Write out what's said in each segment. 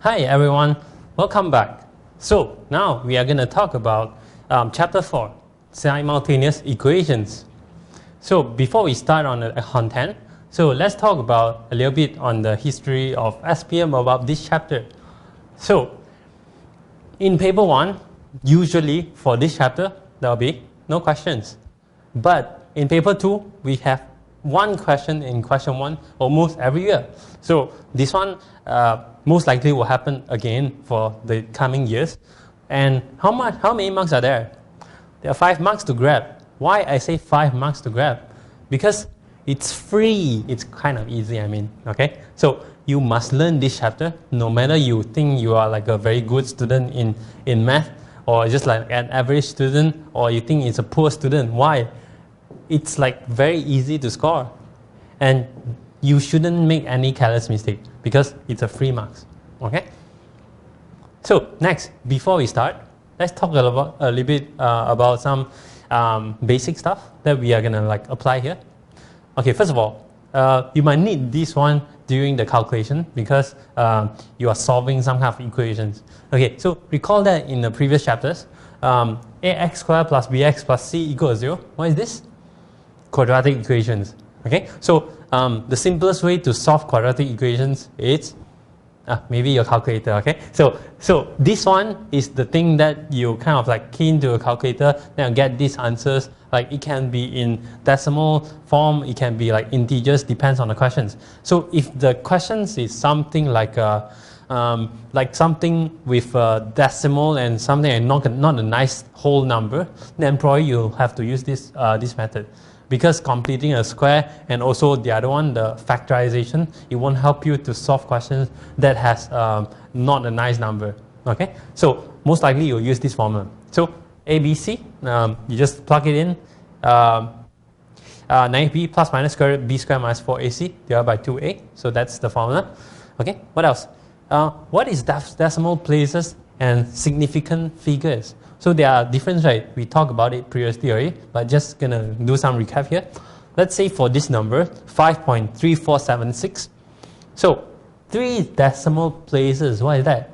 Hi everyone, welcome back. So now we are going to talk about chapter 4, simultaneous equations. So before we start on the content, so let's talk about a little bit on the history of SPM about this chapter. So in paper 1, usually for this chapter, there will be no questions. But in paper 2, we have one question in question 1 almost every year. So this one most likely will happen again for the coming years. And how many marks are there? There are 5 marks to grab. Why I say 5 marks to grab? Because it's free. It's kind of easy, I mean. Okay. So you must learn this chapter, no matter you think you are like a very good student in math, or just like an average student, or you think it's a poor student. Why? It's like very easy to score, and you shouldn't make any careless mistake because it's a free marks. Okay. So next, before we start, let's talk a little bit about some basic stuff that we are gonna like apply here. Okay, first of all, you might need this one during the calculation because you are solving some kind of equations. Okay, so recall that in the previous chapters, ax squared plus bx plus c equals 0. What is this? Quadratic equations. Okay, so the simplest way to solve quadratic equations is maybe your calculator. Okay, so this one is the thing that you kind of like key into a calculator, then you get these answers. Like it can be in decimal form, it can be like integers, depends on the questions. So if the questions is something like something with a decimal and something and not a nice whole number, then probably you'll have to use this method. Because completing a square and also the other one, the factorization, it won't help you to solve questions that has not a nice number. Okay, so most likely you'll use this formula. So ABC, you just plug it in. 9b plus minus square root b squared minus 4ac divided by 2a. So that's the formula. Okay, what else? What is decimal places and significant figures? So there are different, right? We talked about it previously already, but just gonna do some recap here. Let's say for this number, 5.3476. So 3 decimal places, what is that?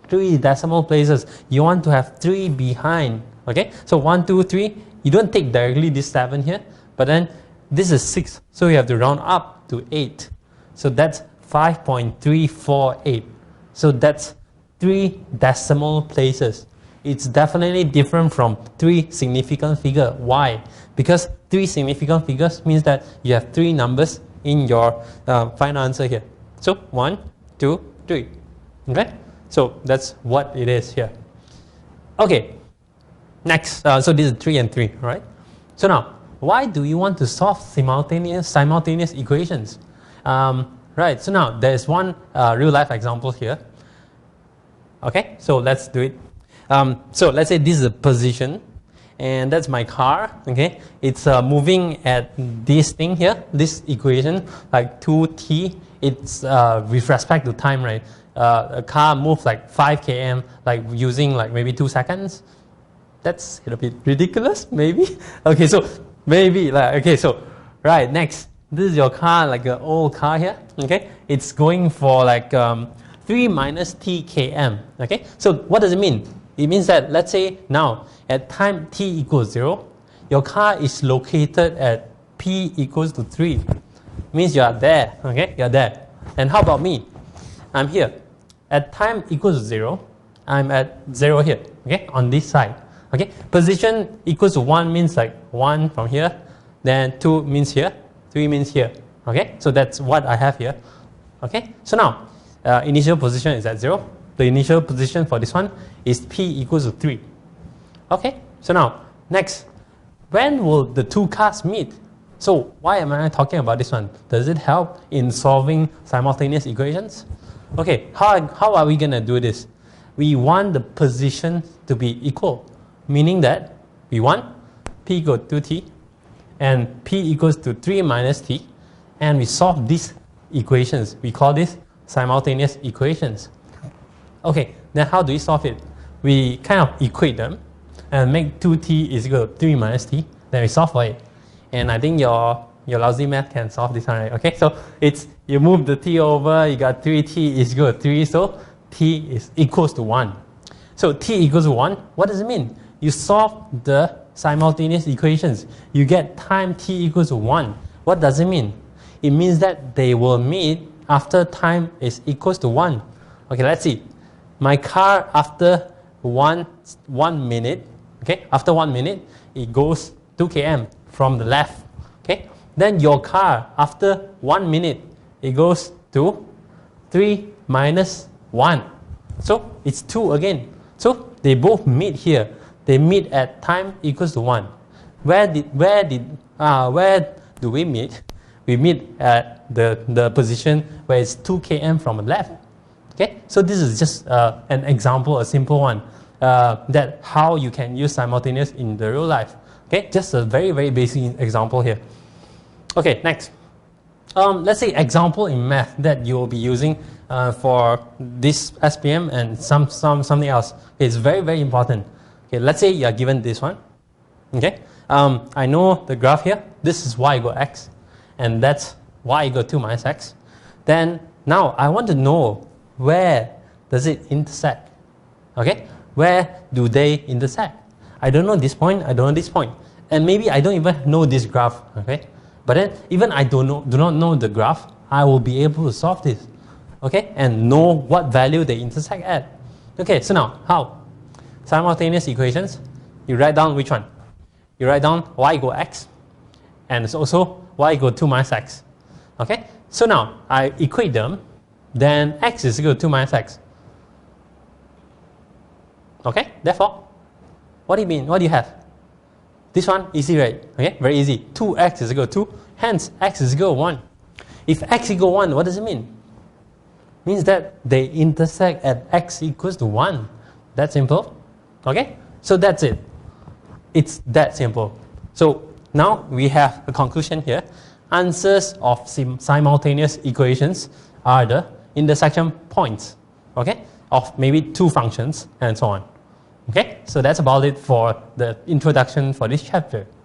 3 decimal places. You want to have 3 behind, okay? So 1, 2, 3, you don't take directly this 7 here, but then this is 6, so you have to round up to 8. So that's 5.348. So that's 3 decimal places. It's definitely different from 3 significant figures. Why? Because 3 significant figures means that you have 3 numbers in your final answer here. So 1, 2, 3. Okay? So that's what it is here. Okay. Next, so this is 3 and 3, right? So now, why do you want to solve simultaneous equations? Right, so now there's one real life example here. Okay, so let's do it. So let's say this is a position, and that's my car. Okay, it's moving at this thing here, this equation, like 2t. It's with respect to time, right? A car moves like 5 km, like using like maybe 2 seconds. That's a bit ridiculous, maybe. Okay, so maybe like okay, so right next, this is your car, like an old car here. Okay, it's going for like 3 minus t km. Okay, so what does it mean? It means that, let's say now, at time t equals 0, your car is located at p equals to 3. Means you are there, okay? You are there. And how about me? I'm here. At time equals to 0, I'm at 0 here, okay? On this side, okay? Position equals to 1 means like 1 from here, then 2 means here, 3 means here, okay? So that's what I have here, okay? So now, initial position is at 0. The initial position for this one is p equals to 3. Okay, so now, next, when will the 2 cars meet? So why am I talking about this one? Does it help in solving simultaneous equations? Okay, how are we going to do this? We want the position to be equal, meaning that we want p equals to 2t and p equals to 3 minus t, and we solve these equations. We call this simultaneous equations. Okay, then how do we solve it? We kind of equate them and make 2t is equal to 3 minus t. Then we solve for it. And I think your lousy math can solve this one, right? Okay, so it's you move the t over, you got 3t is equal to 3. So t is equals to 1. So t equals to 1, what does it mean? You solve the simultaneous equations, you get time t equals to 1. What does it mean? It means that they will meet after time is equals to 1. Okay, let's see. My car after 1 minute, okay, after 1 minute, it goes 2 km from the left. Okay, then your car after 1 minute, it goes to 3 minus 1. So it's 2 again. So they both meet here. They meet at time equals to 1. Where do we meet? We meet at the position where it's 2 km from the left. Okay, so this is just an example, a simple one, that how you can use simultaneous in the real life. Okay, just a very, very basic example here. Okay, next. Let's say example in math that you will be using for this SPM and something else. It's very, very important. Okay, let's say you are given this one. Okay, I know the graph here. This is y equal x, and that's y equal 2 minus x. Then now I want to know where does it intersect. Okay, where do they intersect? I don't know this point. I don't know this point, and maybe I don't even know this graph. Okay, but then even I do not know the graph, I will be able to solve this. Okay, and know what value they intersect at. Okay, so now how? Simultaneous equations, you write down which one? You write down y equal x, and it's also y equal 2 minus x. Okay, so now I equate them, then x is equal to 2 minus x. Okay, therefore, what do you mean? What do you have? This one, easy, right? Okay, very easy. 2x is equal to 2, hence x is equal to 1. If x equal 1, what does it mean? It means that they intersect at x equals to 1. That's simple. Okay, so that's it. It's that simple. So now we have a conclusion here. Answers of simultaneous equations are the intersection points, okay, of maybe two functions and so on. Okay, so that's about it for the introduction for this chapter.